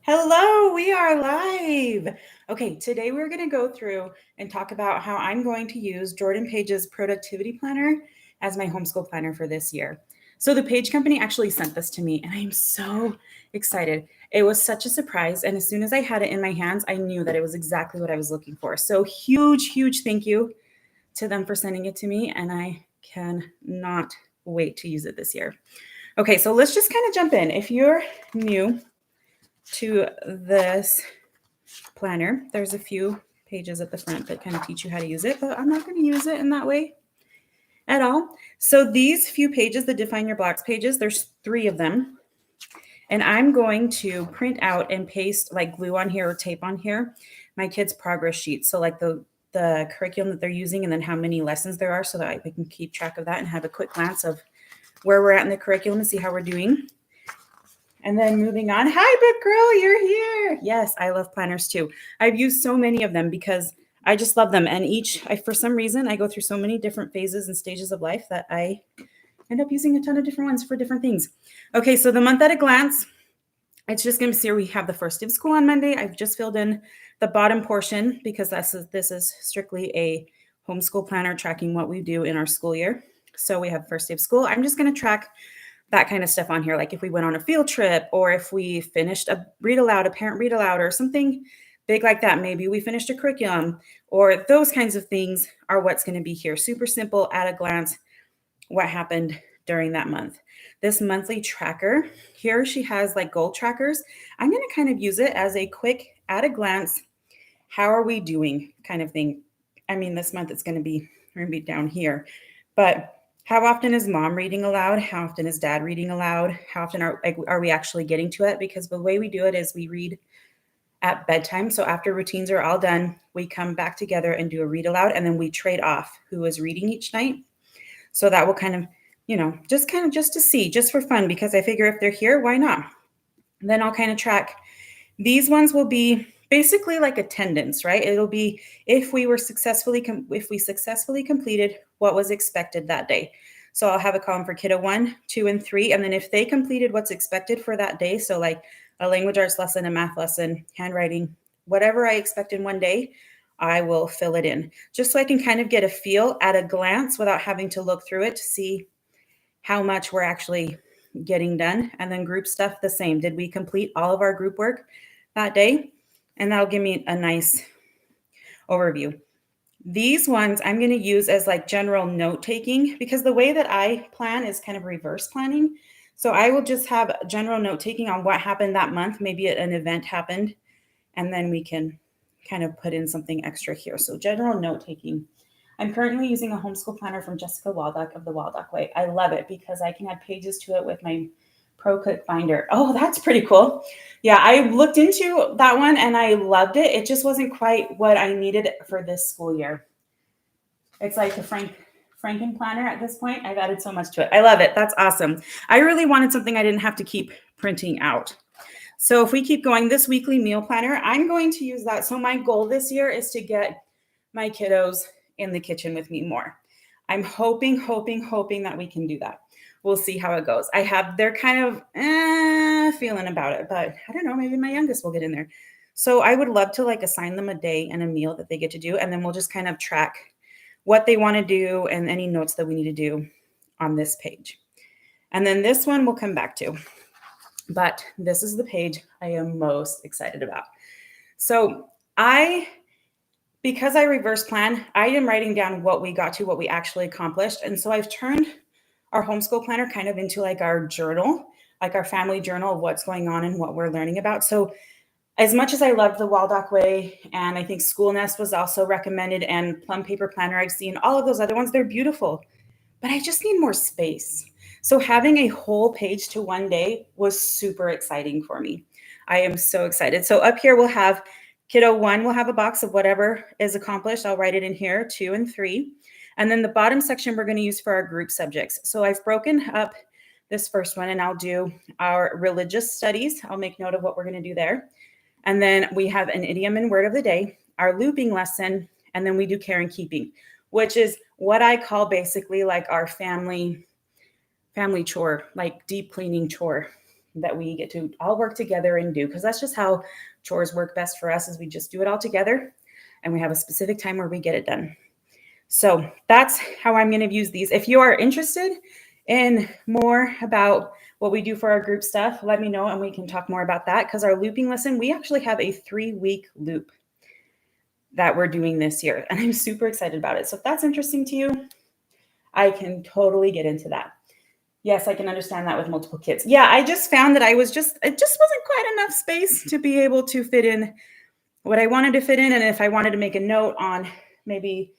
Hello, we are live. Okay, today we're going to go through and talk about how I'm going to use Jordan Page's productivity planner as my homeschool planner for this year. So the Page Company actually sent this to me and I am so excited. It was such a surprise, and as soon as I had it in my hands, I knew that it was exactly what I was looking for. So huge thank you to them for sending it to me, and I cannot wait to use it this year. Okay, so let's just kind of jump in. If you're new to this planner, there's a few pages at the front that kind of teach you how to use it, but I'm not going to use it in that way at all. So these few pages, the Define Your Blocks pages, there's 3 of them. And I'm going to print out and paste, like glue on here or tape on here, my kids' progress sheets. So like the curriculum that they're using and then how many lessons there are, so that we can keep track of that and have a quick glance of where we're at in the curriculum and see how we're doing. And then moving on. Hi, Bip Girl, you're here. Yes, I love planners too. I've used so many of them because I just love them. And for some reason, I go through so many different phases and stages of life that I end up using a ton of different ones for different things. Okay, so the month at a glance, it's just going to see we have the first day of school on Monday. I've just filled in the bottom portion because this is strictly a homeschool planner tracking what we do in our school year. So we have first day of school. I'm just going to track that kind of stuff on here. Like if we went on a field trip, or if we finished a parent read aloud, or something big like that. Maybe we finished a curriculum, or those kinds of things are what's going to be here. Super simple, at a glance, what happened during that month. This monthly tracker here, she has like goal trackers. I'm going to kind of use it as a quick, at a glance, how are we doing kind of thing. I mean, this month we're going to be down here, but how often is mom reading aloud? How often is dad reading aloud? How often are we actually getting to it? Because the way we do it is we read at bedtime. So after routines are all done, we come back together and do a read aloud, and then we trade off who is reading each night. So that will kind of, just to see, just for fun, because I figure if they're here, why not? Then I'll kind of track. These ones will be basically like attendance, right? It'll be if we successfully completed what was expected that day. So I'll have a column for kiddo 1, 2, and 3. And then if they completed what's expected for that day, so like a language arts lesson, a math lesson, handwriting, whatever I expect in one day, I will fill it in, just so I can kind of get a feel at a glance without having to look through it to see how much we're actually getting done. And then group stuff, the same. Did we complete all of our group work that day? And that'll give me a nice overview. These ones I'm going to use as like general note taking, because the way that I plan is kind of reverse planning. So I will just have general note taking on what happened that month. Maybe an event happened, and then we can kind of put in something extra here. So general note taking. I'm currently using a homeschool planner from Jessica Waldock of the Waldock Way. I love it because I can add pages to it with my Pro Cook Finder. Oh, that's pretty cool. Yeah, I looked into that one and I loved it. It just wasn't quite what I needed for this school year. It's like the Franken planner at this point. I've added so much to it. I love it. That's awesome. I really wanted something I didn't have to keep printing out. So if we keep going, this weekly meal planner, I'm going to use that. So my goal this year is to get my kiddos in the kitchen with me more. I'm hoping that we can do that. We'll see how it goes. They're kind of feeling about it, but I don't know, maybe my youngest will get in there. So I would love to like assign them a day and a meal that they get to do, and then we'll just kind of track what they want to do and any notes that we need to do on this page. And then this one we'll come back to. But this is the page I am most excited about. So because I reverse plan, I am writing down what we got to, what we actually accomplished. And so I've turned our homeschool planner kind of into like our journal, like our family journal of what's going on and what we're learning about. So as much as I love the Waldock Way, and I think Schoolnest was also recommended, and Plum Paper Planner, I've seen all of those other ones, they're beautiful, but I just need more space. So having a whole page to one day was super exciting for me. I am so excited. So up here we'll have kiddo 1 will have a box of whatever is accomplished. I'll write it in here, 2 and 3. And then the bottom section we're going to use for our group subjects. So I've broken up this first one, and I'll do our religious studies. I'll make note of what we're going to do there. And then we have an idiom and word of the day, our looping lesson, and then we do care and keeping, which is what I call basically like our family chore, like deep cleaning chore that we get to all work together and do, because that's just how chores work best for us, is we just do it all together and we have a specific time where we get it done. So that's how I'm going to use these. If you are interested in more about what we do for our group stuff, let me know and we can talk more about that, because our looping lesson, we actually have a 3-week loop that we're doing this year, and I'm super excited about it. So if that's interesting to you, I can totally get into that. Yes, I can understand that with multiple kids. Yeah, I just found that it just wasn't quite enough space to be able to fit in what I wanted to fit in. And if I wanted to make a note on maybe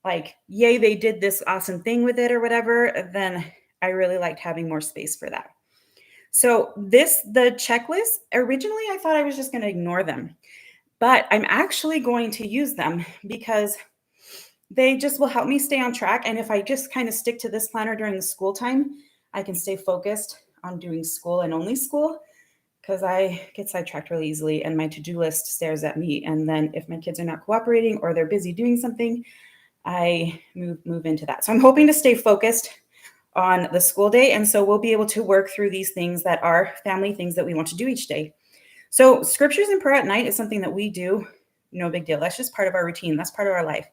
like, yay, they did this awesome thing with it or whatever, then I really liked having more space for that. So the checklist, originally I thought I was just going to ignore them, but I'm actually going to use them because they just will help me stay on track. And if I just kind of stick to this planner during the school time, I can stay focused on doing school and only school, because I get sidetracked really easily and my to-do list stares at me. And then if my kids are not cooperating or they're busy doing something, I move into that. So I'm hoping to stay focused on the school day. And so we'll be able to work through these things that are family things that we want to do each day. So scriptures and prayer at night is something that we do. No big deal. That's just part of our routine. That's part of our life.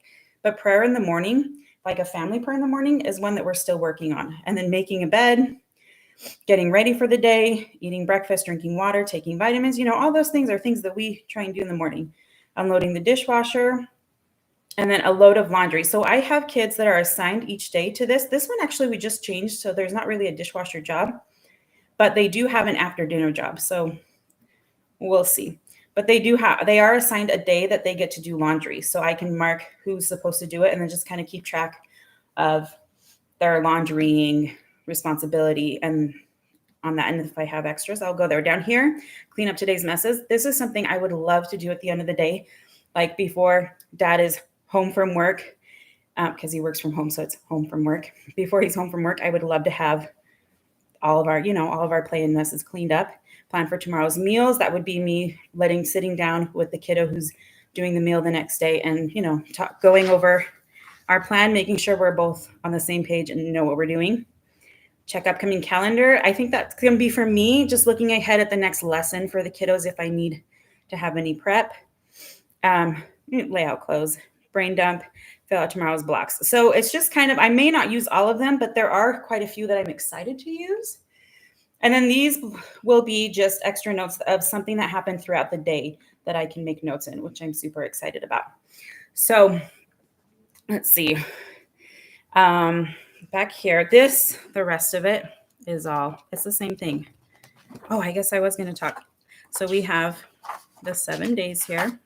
But prayer in the morning, like a family prayer in the morning, is one that we're still working on. And then making a bed, getting ready for the day, eating breakfast, drinking water, taking vitamins, all those things are things that we try and do in the morning. Unloading the dishwasher, and then a load of laundry. So I have kids that are assigned each day to this. This one actually we just changed, so there's not really a dishwasher job, but they do have an after dinner job. So we'll see. But they are assigned a day that they get to do laundry. So I can mark who's supposed to do it and then just kind of keep track of their laundrying responsibility. And on that end, if I have extras, I'll go there. Down here, clean up today's messes. This is something I would love to do at the end of the day, like before Dad is home from work, because he works from home, so it's home from work. Before he's home from work, I would love to have all of our play and messes cleaned up. Plan for tomorrow's meals. That would be me sitting down with the kiddo who's doing the meal the next day, and going over our plan, making sure we're both on the same page and know what we're doing. Check upcoming calendar. I think that's going to be for me, just looking ahead at the next lesson for the kiddos if I need to have any prep. Lay out clothes, brain dump, fill out tomorrow's blocks. So it's just kind of, I may not use all of them, but there are quite a few that I'm excited to use. And then these will be just extra notes of something that happened throughout the day that I can make notes in, which I'm super excited about. So let's see. Back here, the rest of it is it's the same thing. Oh, I guess I was going to talk. So we have the 7 days here.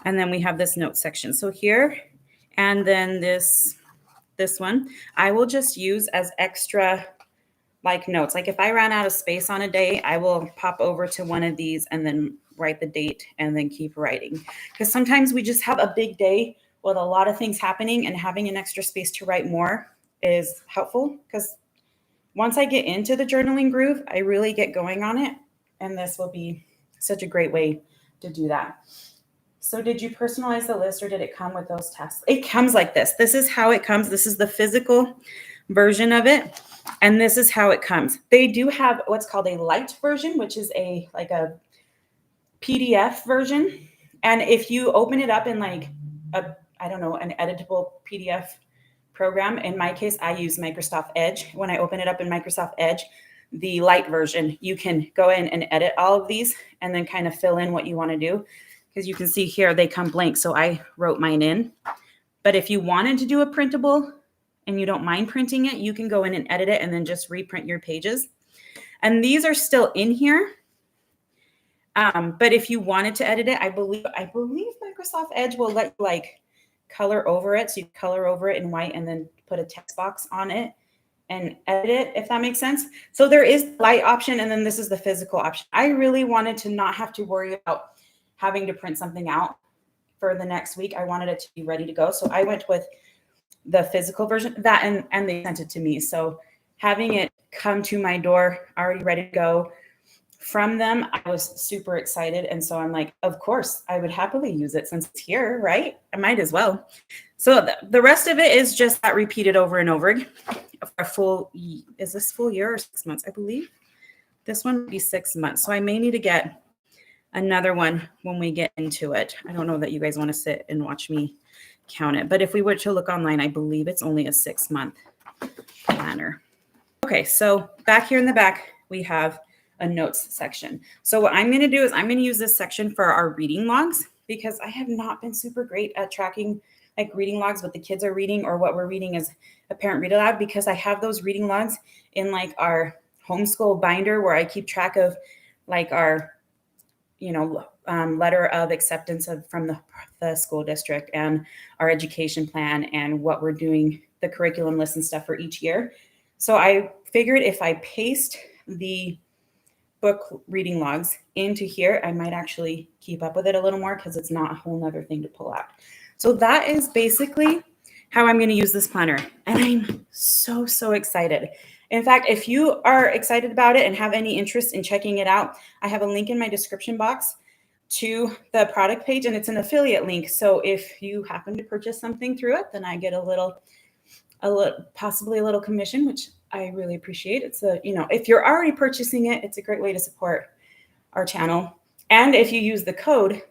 And then we have this note section. So here, and then this one, I will just use as extra notes. Like if I ran out of space on a day, I will pop over to one of these and then write the date and then keep writing. Because sometimes we just have a big day with a lot of things happening, and having an extra space to write more is helpful, because once I get into the journaling groove, I really get going on it. And this will be such a great way to do that. So did you personalize the list, or did it come with those tasks? It comes like this. This is how it comes. This is the physical version of it. And this is how it comes. They do have what's called a light version, which is a PDF version. And if you open it up in an editable PDF program, in my case, I use Microsoft Edge. When I open it up in Microsoft Edge, the light version, you can go in and edit all of these and then kind of fill in what you want to do. Because you can see here, they come blank. So I wrote mine in. But if you wanted to do a printable and you don't mind printing it, you can go in and edit it and then just reprint your pages. And these are still in here. But if you wanted to edit it, I believe Microsoft Edge will let you color over it. So you color over it in white and then put a text box on it and edit it, if that makes sense. So there is the light option, and then this is the physical option. I really wanted to not have to worry about having to print something out for the next week. I wanted it to be ready to go. So I went with the physical version, that and they sent it to me. So having it come to my door already ready to go, from them, I was super excited. And so I'm like, of course, I would happily use it since it's here, right? I might as well. So the rest of it is just that repeated over and over again. A full, is this full year or 6 months? I believe this one would be 6 months. So I may need to get another one when we get into it. I don't know that you guys want to sit and watch me count it, but if we were to look online, I believe it's only a 6-month planner. Okay, so back here in the back, we have a notes section. So what I'm going to do is I'm going to use this section for our reading logs, because I have not been super great at tracking like reading logs, what the kids are reading or what we're reading as a parent read aloud, because I have those reading logs in like our homeschool binder where I keep track of like our letter of acceptance from the school district and our education plan and what we're doing, the curriculum list and stuff for each year. So I figured if I paste the book reading logs into here, I might actually keep up with it a little more, because it's not a whole nother thing to pull out. So that is basically how I'm going to use this planner. And I'm so, so excited. In fact, if you are excited about it and have any interest in checking it out, I have a link in my description box to the product page, and it's an affiliate link. So if you happen to purchase something through it, then I get possibly a little commission, which I really appreciate. It's if you're already purchasing it, it's a great way to support our channel. And if you use the code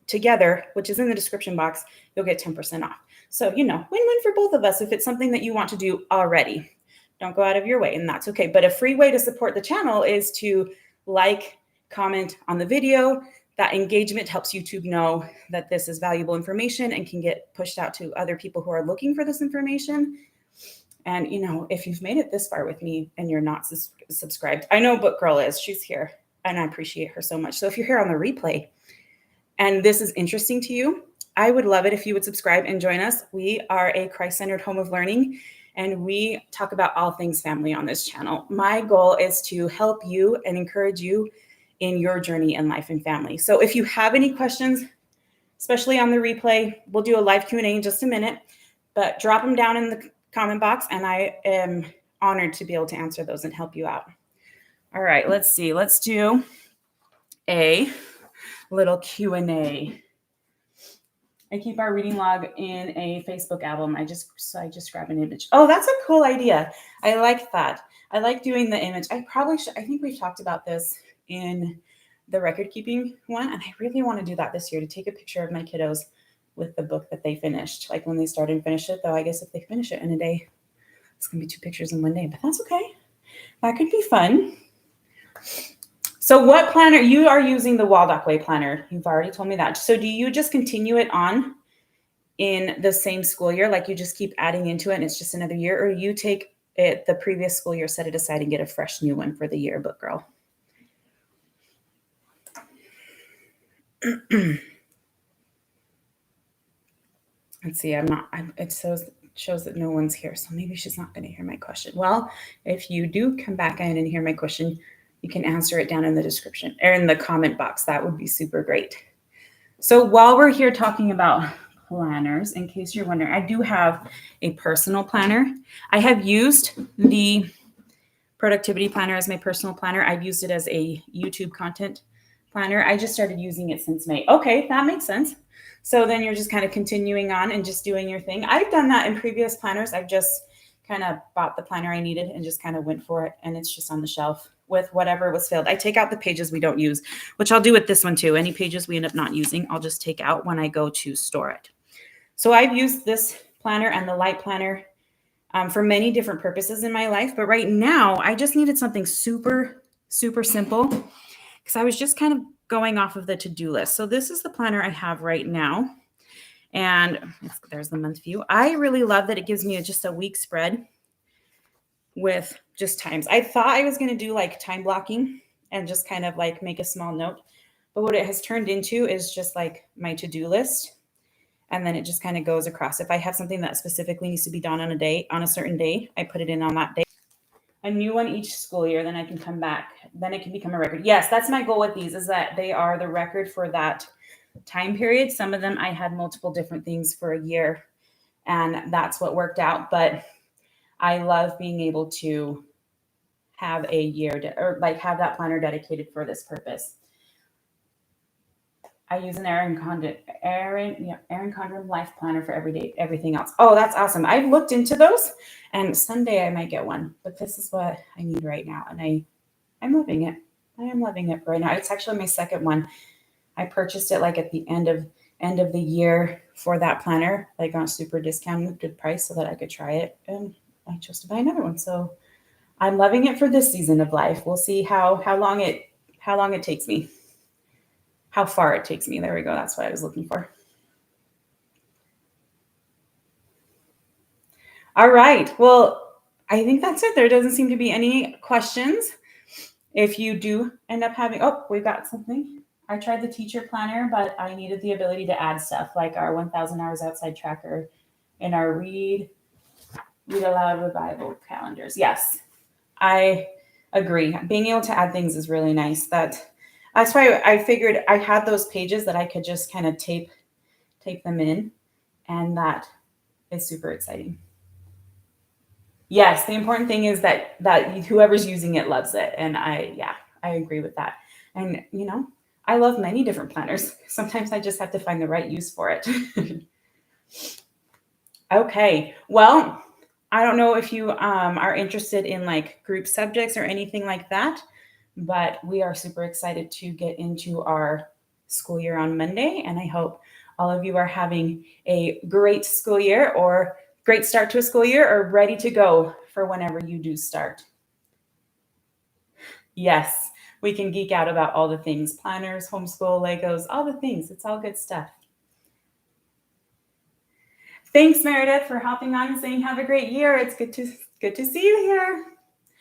together, which is in the description box, you'll get 10% off. So, win-win for both of us if it's something that you want to do already. Don't go out of your way, and that's okay. But a free way to support the channel is to like, comment on the video. That engagement helps YouTube know that this is valuable information and can get pushed out to other people who are looking for this information. And, if you've made it this far with me and you're not subscribed, I know Book Girl is. She's here, and I appreciate her so much. So if you're here on the replay and this is interesting to you, I would love it if you would subscribe and join us. We are a Christ-centered home of learning, and we talk about all things family on this channel. My goal is to help you and encourage you in your journey in life and family. So if you have any questions, especially on the replay, we'll do a live Q&A in just a minute, but drop them down in the comment box, and I am honored to be able to answer those and help you out. All right, let's see. Let's do a little Q&A. I keep our reading log in a Facebook album. I just grab an image. Oh, that's a cool idea. I like that. I like doing the image. I think we've talked about this in the record keeping one, and I really want to do that this year, to take a picture of my kiddos with the book that they finished, like when they started and finished it. Though I guess if they finish it in a day, it's gonna be 2 pictures in one day, but that's okay. That could be fun. So what planner? You are using the Waldock Way planner. You've already told me that. So do you just continue it on in the same school year? Like you just keep adding into it and it's just another year, or you take it the previous school year, set it aside and get a fresh new one for the year, Book Girl? Let's see, it shows that no one's here, so maybe she's not going to hear my question. Well, if you do come back in and hear my question, you can answer it down in the description or in the comment box. That would be super great. So while we're here talking about planners, in case you're wondering, I do have a personal planner. I have used the productivity planner as my personal planner. I've used it as a YouTube content planner. I just started using it since May. Okay, that makes sense. So then you're just kind of continuing on and just doing your thing. I've done that in previous planners. I've just kind of bought the planner I needed and just kind of went for it. And it's just on the shelf with whatever was filled. I take out the pages we don't use, which I'll do with this one too. Any pages we end up not using, I'll just take out when I go to store it. So I've used this planner and the light planner for many different purposes in my life. But right now I just needed something super, super simple because I was just kind of going off of the to-do list. So this is the planner I have right now. And there's the month view. I really love that it gives me just a week spread with just times. I thought I was going to do like time blocking and just kind of like make a small note. But what it has turned into is just like my to-do list. And then it just kind of goes across. If I have something that specifically needs to be done on a certain day, I put it in on that day. A new one each school year, then I can come back. Then it can become a record. Yes, that's my goal with these, is that they are the record for that time period. Some of them I had multiple different things for a year, and that's what worked out. But I love being able to have a year or like have that planner dedicated for this purpose. I use an Erin Condren life planner for everything else. Oh, that's awesome. I've looked into those, and someday I might get one, but this is what I need right now, and I'm loving it. I am loving it right now. It's actually my second one. I purchased it like at the end of the year for that planner, like on a super discounted price, so that I could try it, and I chose to buy another one. So I'm loving it for this season of life. We'll see how long it takes me. How far it takes me. There we go. That's what I was looking for. All right. Well, I think that's it. There doesn't seem to be any questions. If you do end up having, oh, we got something. I tried the teacher planner, but I needed the ability to add stuff like our 1,000 hours outside tracker and our read aloud revival calendars. Yes, I agree. Being able to add things is really nice. That's why I figured I had those pages that I could just kind of tape them in, and that is super exciting. Yes, the important thing is that whoever's using it loves it, and I agree with that. And I love many different planners. Sometimes I just have to find the right use for it. Okay, well, I don't know if you are interested in like group subjects or anything like that, but we are super excited to get into our school year on Monday, and I hope all of you are having a great school year or great start to a school year or ready to go for whenever you do start. Yes, we can geek out about all the things, planners, homeschool, Legos, all the things. It's all good stuff. Thanks, Meredith, for hopping on and saying have a great year. It's good to see you here.